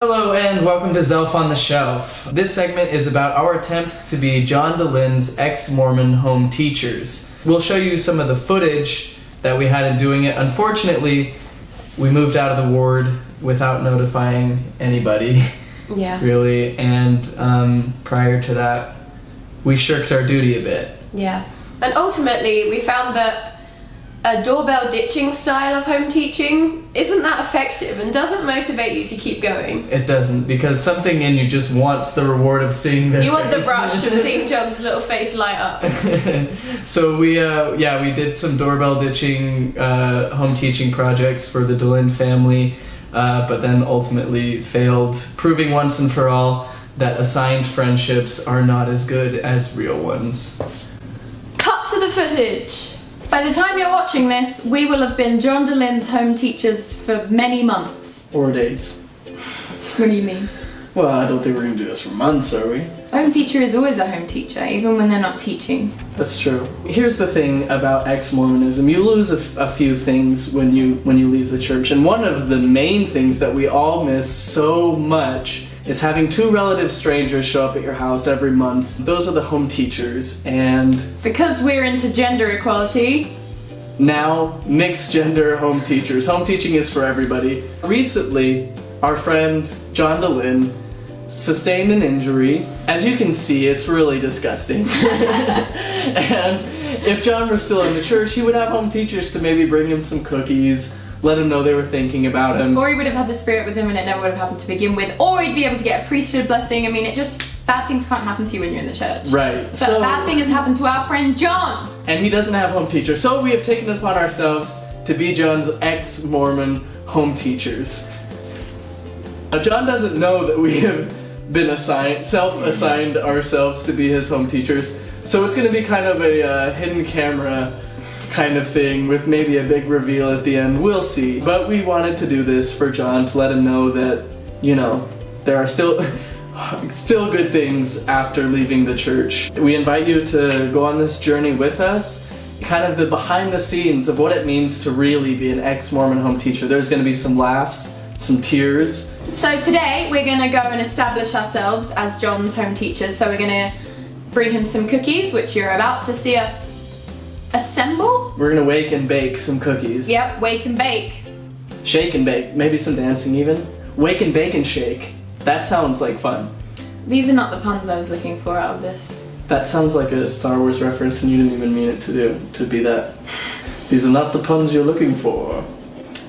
Hello and welcome to Zelph on the Shelf. This segment is about our attempt to be John Dehlin's ex-Mormon home teachers. We'll show you some of the footage that we had in doing it. Unfortunately, we moved out of the ward without notifying anybody, really, and prior to that, we shirked our duty a bit. Yeah, and ultimately we found that a doorbell ditching style of home teaching isn't that effective and doesn't motivate you to keep going. It doesn't, because something in you just wants the reward of seeing their You want the face. rush of seeing John's little face light up. So we did some doorbell ditching home teaching projects for the Dehlin family, but then ultimately failed, proving once and for all that assigned friendships are not as good as real ones. Cut to the footage. By the time you're watching this, we will have been John Dehlin's home teachers for many months. Or days. What do you mean? Well, I don't think we're going to do this for months, are we? A home teacher is always a home teacher, even when they're not teaching. That's true. Here's the thing about ex-Mormonism. You lose a few things when you leave the church. And one of the main things that we all miss so much is having two relative strangers show up at your house every month. Those are the home teachers, and because we're into gender equality, now mixed gender home teachers. Home teaching is for everybody. Recently, our friend John Dehlin sustained an injury. As you can see, it's really disgusting. And if John were still in the church, he would have home teachers to maybe bring him some cookies, let him know they were thinking about him. or he would have had the spirit with him and it never would have happened to begin with, or he'd be able to get a priesthood blessing. I mean, bad things can't happen to you when you're in the church. Right. But a bad thing has happened to our friend John. And he doesn't have home teachers, so we have taken it upon ourselves to be John's ex-Mormon home teachers. Now, John doesn't know that we have been self-assigned ourselves to be his home teachers, so it's going to be kind of a hidden camera kind of thing with maybe a big reveal at the end. We'll see. But we wanted to do this for John to let him know that, you know, there are still good things after leaving the church. We invite you to go on this journey with us, kind of the behind the scenes of what it means to really be an ex-Mormon home teacher. There's going to be some laughs, some tears. So today we're going to go and establish ourselves as John's home teachers. So we're going to bring him some cookies, which you're about to see us assemble. We're going to wake and bake some cookies. Yep, wake and bake. Shake and bake, maybe some dancing even. Wake and bake and shake. That sounds like fun. These are not the puns I was looking for out of this. That sounds like a Star Wars reference and you didn't even mean it to be that. These are not the puns you're looking for.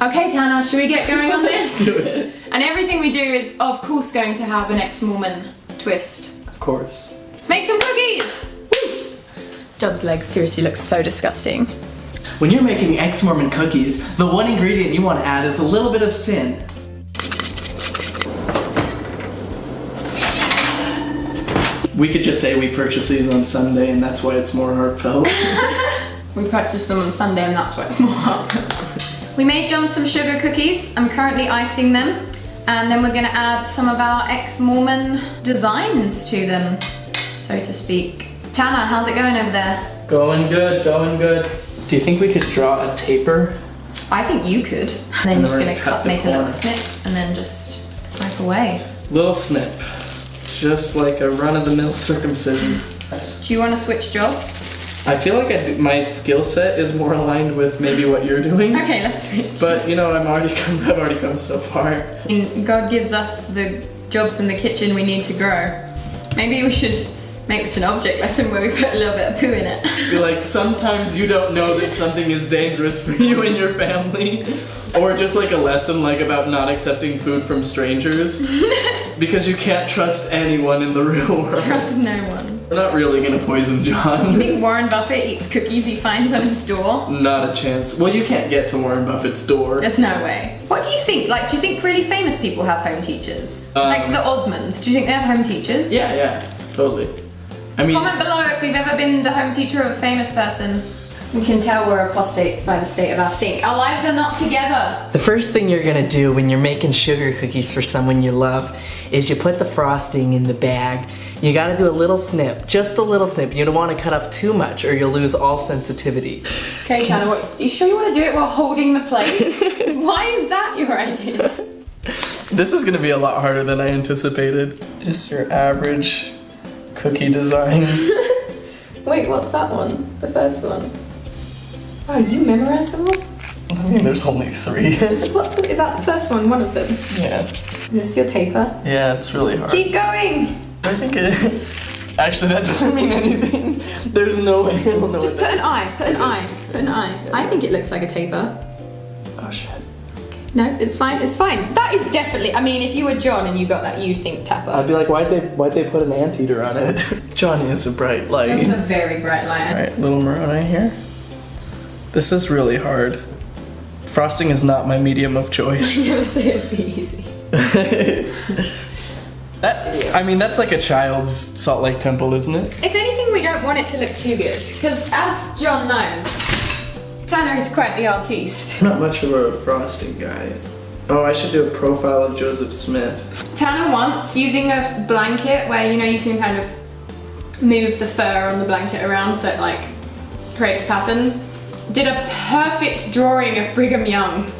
Okay, Tanner, should we get going on this? Let's do it. And everything we do is, of course, going to have an ex-Mormon twist. Of course. Let's make some cookies! Woo! John's legs seriously look so disgusting. When you're making ex-Mormon cookies, the one ingredient you want to add is a little bit of sin. We could just say we purchased these on Sunday and that's why it's more heartfelt. We purchased them on Sunday and that's why it's more heartfelt. We made John some sugar cookies. I'm currently icing them. And then we're going to add some of our ex-Mormon designs to them, so to speak. Tanner, how's it going over there? Going good, going good. Do you think we could draw a taper? I think you could. And then And just then going we're to gonna cut make a the little corner. snip and then just wipe away. Little snip. Just like a run-of-the-mill circumcision. Do you want to switch jobs? I feel like my skill set is more aligned with maybe what you're doing. Okay, let's switch. But you know, I've already come so far. And God gives us the jobs in the kitchen we need to grow. Maybe we should make this an object lesson where we put a little bit of poo in it. Be like, sometimes you don't know that something is dangerous for you and your family. Or just like a lesson like about not accepting food from strangers. Because you can't trust anyone in the real world. Trust no one. We're not really gonna poison John. You think Warren Buffett eats cookies he finds on his door? Not a chance. Well, you can't get to Warren Buffett's door. There's no way. What do you think? Like, do you think really famous people have home teachers? Like the Osmonds, do you think they have home teachers? Yeah, totally. I mean, Comment below if you've ever been the home teacher of a famous person. We can tell we're apostates by the state of our sink. Our lives are not together. The first thing you're gonna do when you're making sugar cookies for someone you love is you put the frosting in the bag. You gotta do a little snip, just a little snip. You don't wanna cut off too much or you'll lose all sensitivity. Okay, Tanner, you sure you want to do it while holding the plate? Why is that your idea? This is gonna be a lot harder than I anticipated. Just your average cookie designs. Wait, what's that one? The first one. Wow, you memorized them all? I mean, there's only 3. Is that the first one? One of them? Yeah. Is this your taper? Yeah, it's really hard. Keep going! I think it... Actually, that doesn't mean anything. There's no way I'll know Just what put an that eye, put an eye, put an eye. I think it looks like a taper. is. Oh, shit. No, it's fine, it's fine. That is definitely, I mean, if you were John and you got that, you'd think tapper. I'd be like, why'd they put an anteater on it? Johnny is a bright light. That's a very bright light. Alright, little Moroni here. This is really hard. Frosting is not my medium of choice. You said it'd be easy. I mean, that's like a child's Salt Lake Temple, isn't it? If anything, we don't want it to look too good. Because as John knows, Tanner is quite the artiste. I'm not much of a frosting guy. Oh, I should do a profile of Joseph Smith. Tanner once, using a blanket where, you know, you can kind of move the fur on the blanket around so it like creates patterns, did a perfect drawing of Brigham Young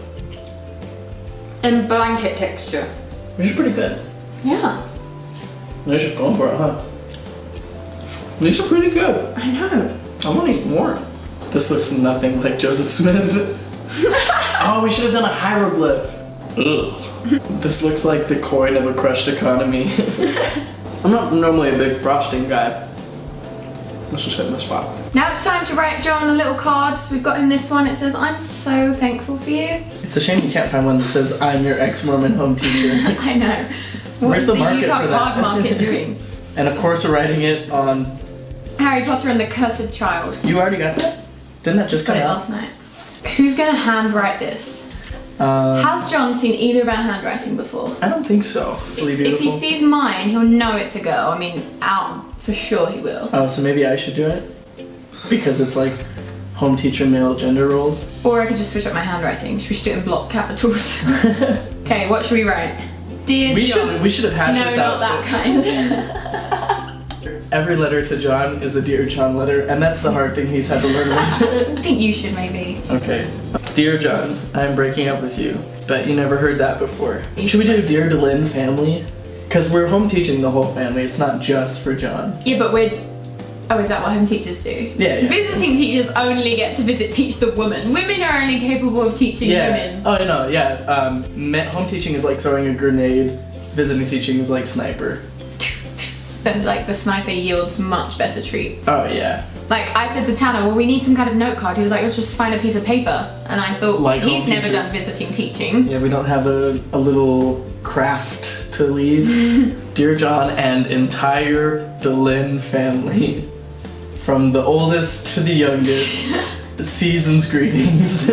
in blanket texture. Which is pretty good. Yeah. They're just going for it, huh? These are pretty good. I know. I want to eat more. This looks nothing like Joseph Smith. Oh, we should have done a hieroglyph. Ugh. This looks like the coin of a crushed economy. I'm not normally a big frosting guy. Let's just hit in the spot. Now it's time to write John a little card. So we've got him this one. It says, "I'm so thankful for you." It's a shame you can't find one that says, "I'm your ex-Mormon home teacher." I know. Where's the market Utah for that? card market doing? And of course we're writing it on... Harry Potter and the Cursed Child. You already got that? Didn't that just Got come it out? last night. Who's gonna handwrite this? Has John seen either of our handwriting before? I don't think so. Really If beautiful. he sees mine, he'll know it's a girl. I mean, Al, for sure he will. Oh, so maybe I should do it? Because it's like home teacher male gender roles. Or I could just switch up my handwriting. Should we just do it in block capitals? Okay, what should we write? Dear John. We should have hashed No, this not out. that kind. Every letter to John is a Dear John letter, and that's the hard thing he's had to learn with. I think you should maybe. Okay. Dear John, I'm breaking up with you. Bet you never heard that before. Should we do Dear Dehlin family? Because we're home teaching the whole family, it's not just for John. Yeah, but we're... Oh, is that what home teachers do? Yeah. Visiting teachers only get to teach the woman. Women are only capable of teaching women. Oh, no, yeah. Home teaching is like throwing a grenade. Visiting teaching is like sniper. But like the sniper yields much better treats. Oh, yeah. Like I said to Tanner, well, we need some kind of note card. He was like, let's just find a piece of paper. And I thought, Like he's home never teachers. done visiting teaching. Yeah, we don't have a little craft to leave. Dear John and entire Dehlin family. From the oldest to the youngest, season's greetings.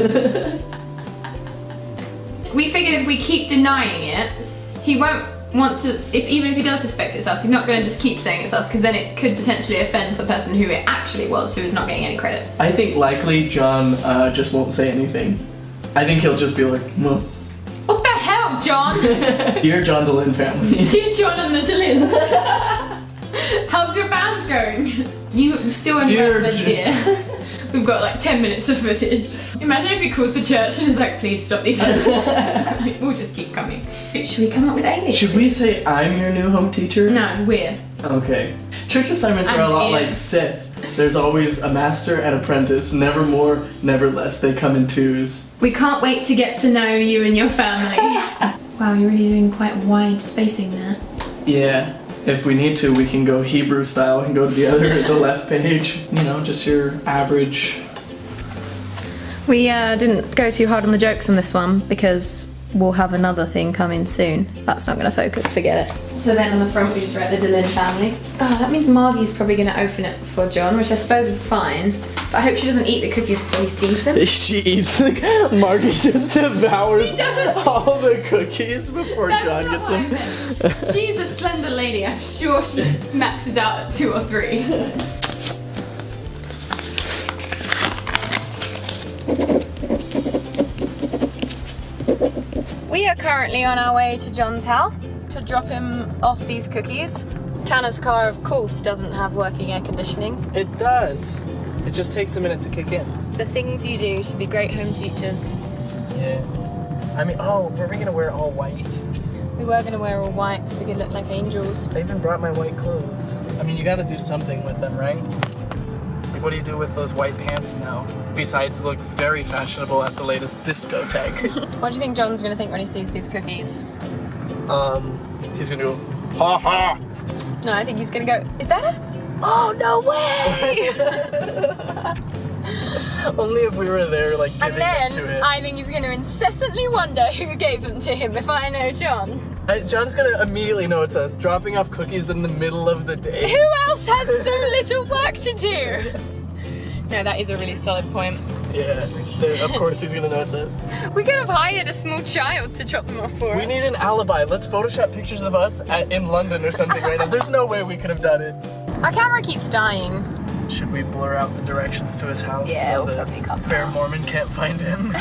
We figured if we keep denying it, he won't want to, even if he does suspect it's us, he's not going to just keep saying it's us, because then it could potentially offend the person who it actually was, who is not getting any credit. I think likely John just won't say anything. I think he'll just be like, well. What the hell, John? Dear John Dehlin family. Dear John and the Delins. How's your band going? You still only Dear wrote the dear. We've got like 10 minutes of footage. Imagine if he calls the church and is like, please stop these videos. We'll just keep coming. Should we come up with aliases? Should we say I'm your new home teacher? No, we're. Okay. Church assignments are a lot like Sith. There's always a master and apprentice, never more, never less. They come in twos. We can't wait to get to know you and your family. Wow, you're really doing quite wide spacing there. Yeah. If we need to, we can go Hebrew style and go to the left page. You know, just your average. We didn't go too hard on the jokes on this one because we'll have another thing coming soon. That's not going to focus, forget it. So then on the front we just write the Dehlin family. Oh, that means Margie's probably going to open it before John, which I suppose is fine. But I hope she doesn't eat the cookies before he sees them. She eats, like, Margie just devours She doesn't. all the cookies before That's John not gets what I them. meant. She's a slender lady. I'm sure she maxes out at 2 or 3. We are currently on our way to John's house to drop him off these cookies. Tanner's car, of course, doesn't have working air conditioning. It does. It just takes a minute to kick in. The things you do to be great home teachers. Yeah. I mean, oh, were we gonna wear all white? We were gonna wear all white so we could look like angels. I even brought my white clothes. I mean, you gotta do something with them, right? Like, what do you do with those white pants now? Besides look very fashionable at the latest discotheque. What do you think John's gonna think when he sees these cookies? He's gonna go, ha ha! No, I think he's gonna go, is that a... Oh, no way! Only if we were there, like, giving And it to then him. I think he's gonna incessantly wonder who gave them to him if I know John. John's gonna immediately know it's us, dropping off cookies in the middle of the day. Who else has so little work to do? No, that is a really solid point. Yeah, of course he's gonna know it's us. We could have hired a small child to drop them off for us. We need an alibi. Let's Photoshop pictures of us in London or something right now. There's no way we could have done it. Our camera keeps dying. Should we blur out the directions to his house Yeah, so we'll the probably cut that fair out. Mormon can't find him?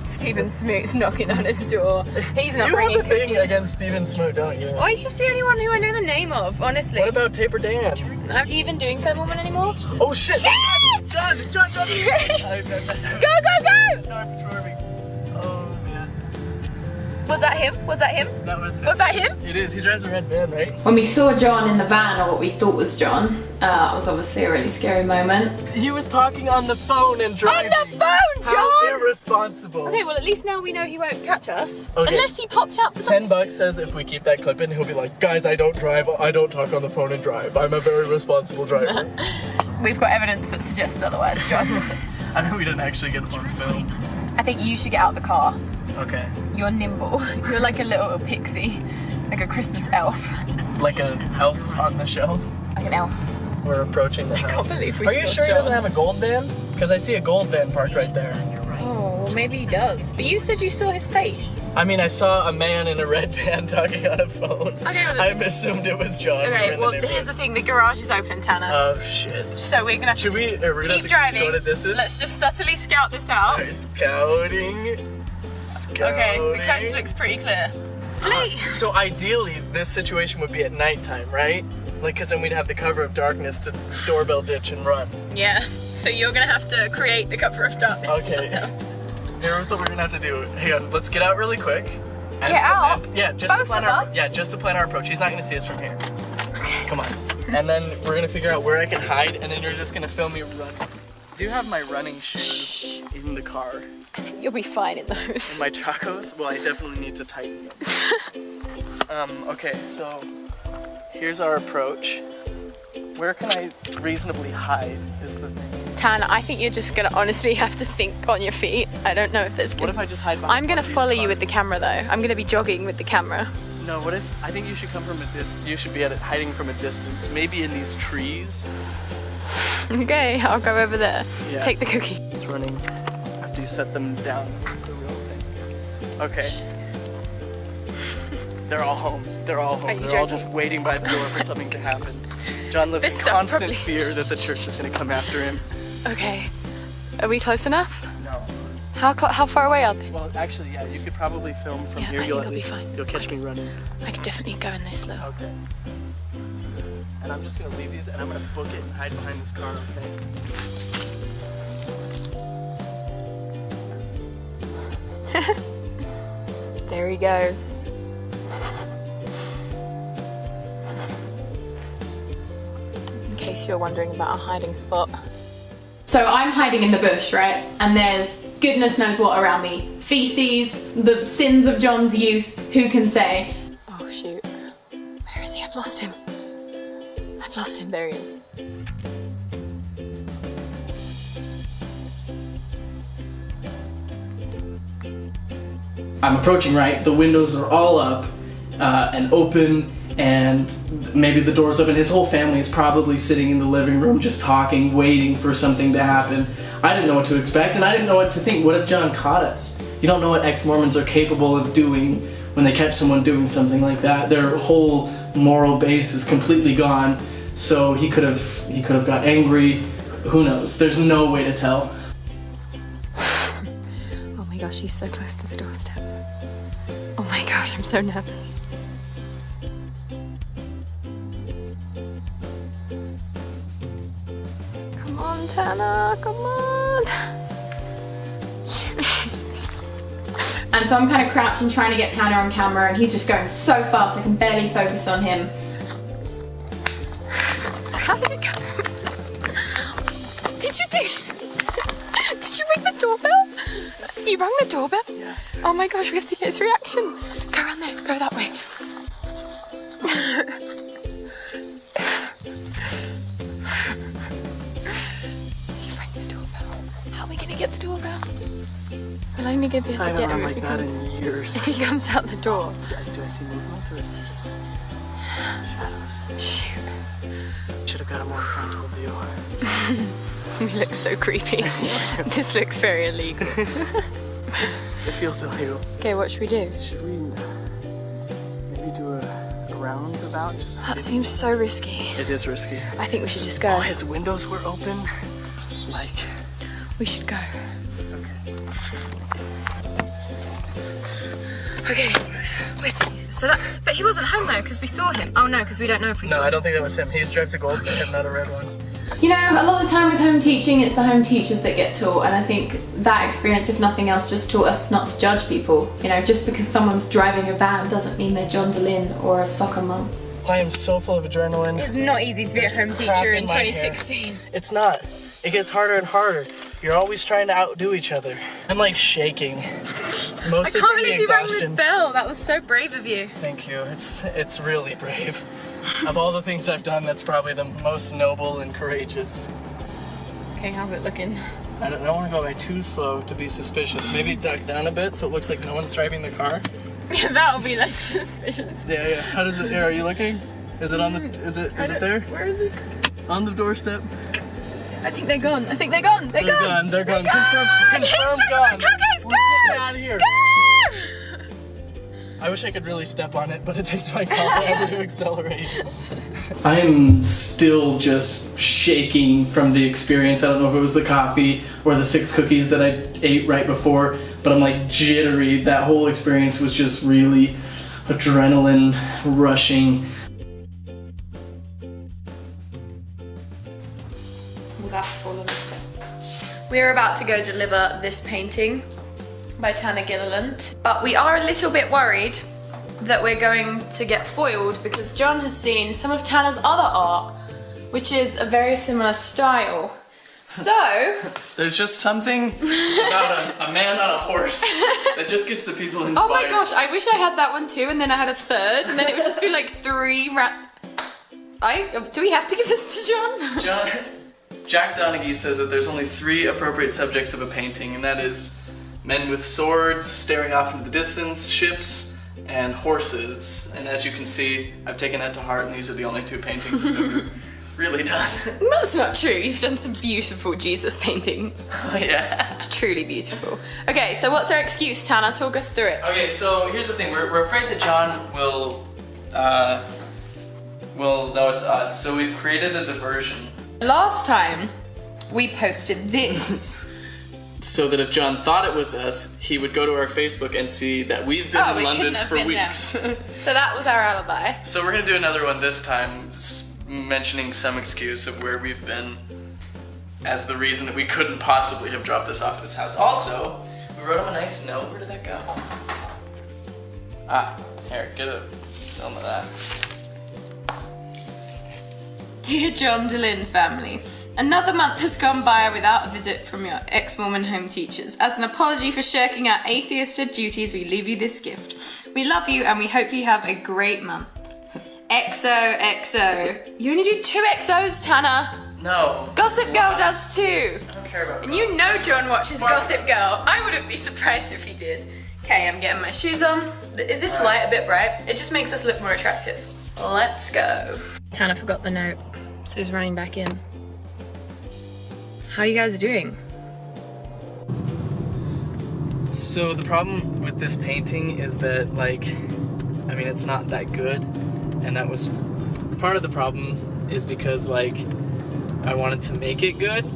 Stephen Smoot's knocking on his door. He's not You have bringing a thing cookies. against Stephen Smoot, don't you? Oh, he's just the only one who I know the name of, honestly. What about Taper Dan? Is he even doing Fair Mormon anymore? Oh shit! Shit! John! Shit! I'm Go, go, go! performing. Oh man. Was that him? Was that him? That was him. Was that him? It is. He drives a red van, right? When we saw John in the van, or what we thought was John, it was obviously a really scary moment. He was talking on the phone and driving. On the phone, How John! irresponsible. Okay, well at least now we know he won't catch us. Okay. Unless he popped out for something. $10 says if we keep that clip in, he'll be like, guys, I don't drive, I don't talk on the phone and drive. I'm a very responsible driver. We've got evidence that suggests otherwise, John. I mean, we didn't actually get him on film. I think you should get out of the car. Okay. You're nimble. You're like a little pixie. Like a Christmas elf. Like an elf on the shelf. Like an elf. We're approaching the house. I can't believe we Are you saw sure he John. doesn't have a gold van? Because I see a gold van parked right there. Oh, well maybe he does. But you said you saw his face. I mean, I saw a man in a red van talking on a phone. Okay, well, I assumed it was John. We were Okay, in well the here's the neighborhood. thing. The garage is open, Tanner. Oh, shit. So we're gonna have Should to we, we're gonna have keep to driving. go at a distance? Let's just subtly scout this out. We're scouting. Okay, the coast looks pretty clear. Flee! So ideally, this situation would be at nighttime, right? Like, because then we'd have the cover of darkness to doorbell ditch and run. Yeah. So you're gonna have to create the cover of darkness for Okay. yourself. Here's what we're gonna have to do. Hang on, let's get out really quick. And Get out? Yeah, just to Both plan of our us? just to plan our approach. He's not gonna see us from here. Come on. And then we're gonna figure out where I can hide, and then you're just gonna film me run. Do you have my running shoes in the car? You'll be fine in those. My chacos? Well, I definitely need to tighten them. Okay, so here's our approach. Where can I reasonably hide is the thing. Tan, I think you're just gonna honestly have to think on your feet. I don't know if there's What if I just hide behind I'm gonna one of these follow you with the cars? camera though. I'm gonna be jogging with the camera. No, what if, I think you should come from a you should be hiding from a distance. Maybe in these trees. Okay, I'll go over there. Yeah. Take the cookie. It's running after you set them down. It's the real thing. Okay. They're all home. They're all home. Are you They're all joking? just waiting by the door for something to happen. John lives This in stuff constant probably- fear that the church is going to come after him. Okay. Are we close enough? No. How far away are they? Well, actually, yeah, you could probably film from Yeah, here. I You'll think at I'll be least fine. you'll catch me running. I can definitely go in this slow. Okay. And I'm just gonna leave these, and I'm gonna book it and hide behind this car. Okay. There he goes. In case you're wondering about our hiding spot. So I'm hiding in the bush, right? And there's goodness knows what around me. Feces, the sins of John's youth, who can say? Oh shoot. Where is he? I've lost him. I've lost him. There he is. I'm approaching, right? The windows are all up and open, and maybe the door's open. His whole family is probably sitting in the living room just talking, waiting for something to happen. I didn't know what to expect, and I didn't know what to think. What if John caught us? You don't know what ex-Mormons are capable of doing when they catch someone doing something like that. Their whole moral base is completely gone, so he could have got angry. Who knows? There's no way to tell. Oh my gosh, he's so close to the doorstep. Oh my gosh, I'm so nervous. Come on, Tanner, come on. And so I'm kind of crouching trying to get Tanner on camera, and he's just going so fast I can barely focus on him. How did it go? Did you ring the doorbell? You rang the doorbell? Yeah. Oh my gosh, we have to get his reaction. Go around there, go that way. So you rang the doorbell. How are we gonna get the doorbell? We'll only be able to I get haven't him run like if that in years. he comes out the door. Do I see movement or is that just shadows? Shoot. Should have got a more frontal view. You look so creepy. This looks very illegal. It feels illegal. Okay, what should we do? Should we maybe do a roundabout? Just to That see? seems so risky. It is risky. I think we should just go. Oh, his windows were open. Like. We should go. Okay. Okay, we're safe. So that's, but he wasn't home though, because we saw him. Oh no, because we don't know if we saw No, him. I don't think that was him. He drives a gold and not a red one. You know, a lot of the time with home teaching, it's the home teachers that get taught, and I think that experience, if nothing else, just taught us not to judge people. You know, just because someone's driving a van doesn't mean they're John Dehlin or a soccer mum. I am so full of adrenaline. It's not easy to be a home crap teacher in in my 2016. It's not. It gets harder and harder. You're always trying to outdo each other. I'm like shaking. I Mostly can't from the believe you rang the exhaustion. bell. That was so brave of you. Thank you. It's really brave. Of all the things I've done, that's probably the most noble and courageous. Okay, how's it looking? I don't want to go by too slow to be suspicious. Maybe duck down a bit so it looks like no one's driving the car. Yeah, that would be less suspicious. Yeah. How does it? Are you looking? Is it on the? Is it there? Where is it? On the doorstep. I think they're gone. They're gone. They're gone. Confirmed gone. Cookies, We're go! getting out of here. Go! I wish I could really step on it, but it takes my car forever to accelerate. I'm still just shaking from the experience. I don't know if it was the coffee or the 6 cookies that I ate right before, but I'm like jittery. That whole experience was just really adrenaline rushing. We're about to go deliver this painting by Tanner Gilliland, but we are a little bit worried that we're going to get foiled because John has seen some of Tanner's other art, which is a very similar style. So, There's just something about a man on a horse that just gets the people inspired. oh my gosh, I wish I had that one too, and then I had a third, and then it would just be like 3 do we have to give this to John? Jack Donaghy says that there's only 3 appropriate subjects of a painting, and that is men with swords staring off into the distance, ships, and horses. And as you can see, I've taken that to heart, and these are the only 2 paintings I've ever really done. That's not true. You've done some beautiful Jesus paintings. Oh yeah. Truly beautiful. Okay, so what's our excuse, Tanner? Talk us through it. Okay, so here's the thing. We're afraid that John will know it's us, so we've created a diversion. Last time, we posted this. So that if John thought it was us, he would go to our Facebook and see that we've been in London for weeks. So that was our alibi. So we're gonna do another one this time, mentioning some excuse of where we've been as the reason that we couldn't possibly have dropped this off at his house. Also, we wrote him a nice note. Where did that go? Here, get a film of that. Dear John Dehlin family, another month has gone by without a visit from your ex-Mormon home teachers. As an apology for shirking our atheisted duties, we leave you this gift. We love you and we hope you have a great month. XOXO. You only do 2 XOs, Tanner. No. Gossip Girl does too. I don't care about And you know John watches Gossip Girl. I wouldn't be surprised if he did. Okay, I'm getting my shoes on. Is this light a bit bright? It just makes us look more attractive. Let's go. Tanner forgot the note, so he's running back in. How are you guys doing? So the problem with this painting is that, it's not that good. And that was part of the problem is because, I wanted to make it good,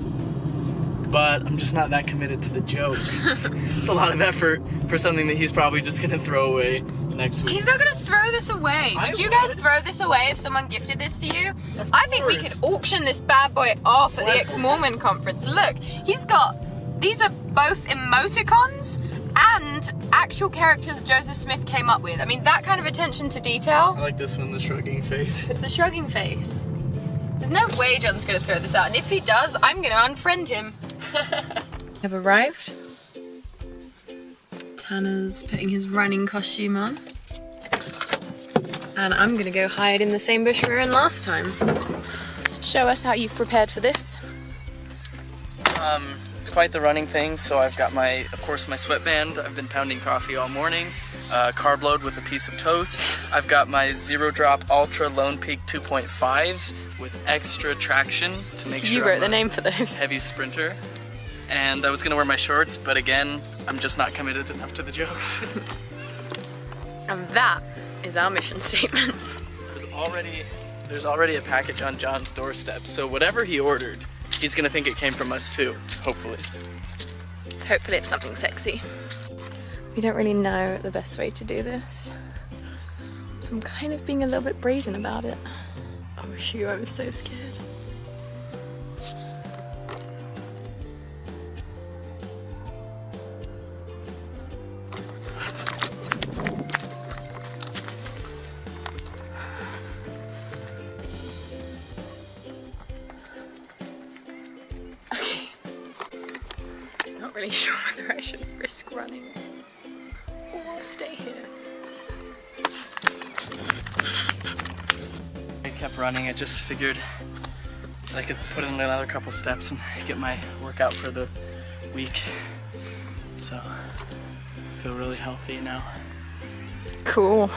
but I'm just not that committed to the joke. It's a lot of effort for something that he's probably just gonna throw away next week. He's not gonna throw this away. Would you guys throw this away if someone gifted this to you? I think we could auction this bad boy off at the ex-Mormon conference. Look, these are both emoticons and actual characters Joseph Smith came up with. I mean, that kind of attention to detail. I like this one, the shrugging face. The shrugging face. There's no way John's gonna throw this out, and if he does, I'm gonna unfriend him. I've arrived. Tanner's putting his running costume on. And I'm gonna go hide in the same bush we were in last time. Show us how you've prepared for this. It's quite the running thing, so I've got of course, my sweatband. I've been pounding coffee all morning. Carb load with a piece of toast. I've got my Zero Drop Ultra Lone Peak 2.5s with extra traction to make sure You wrote I'm the a name for those. heavy sprinter. And I was gonna wear my shorts, but again, I'm just not committed enough to the jokes. And that is our mission statement. There's already a package on John's doorstep, so whatever he ordered, he's gonna think it came from us too, hopefully. Hopefully it's something sexy. We don't really know the best way to do this, so I'm kind of being a little bit brazen about it. Oh shoot, I'm so scared. Not really sure whether I should risk running or stay here. I kept running, I just figured I could put in another couple steps and get my workout for the week. So, I feel really healthy now. Cool.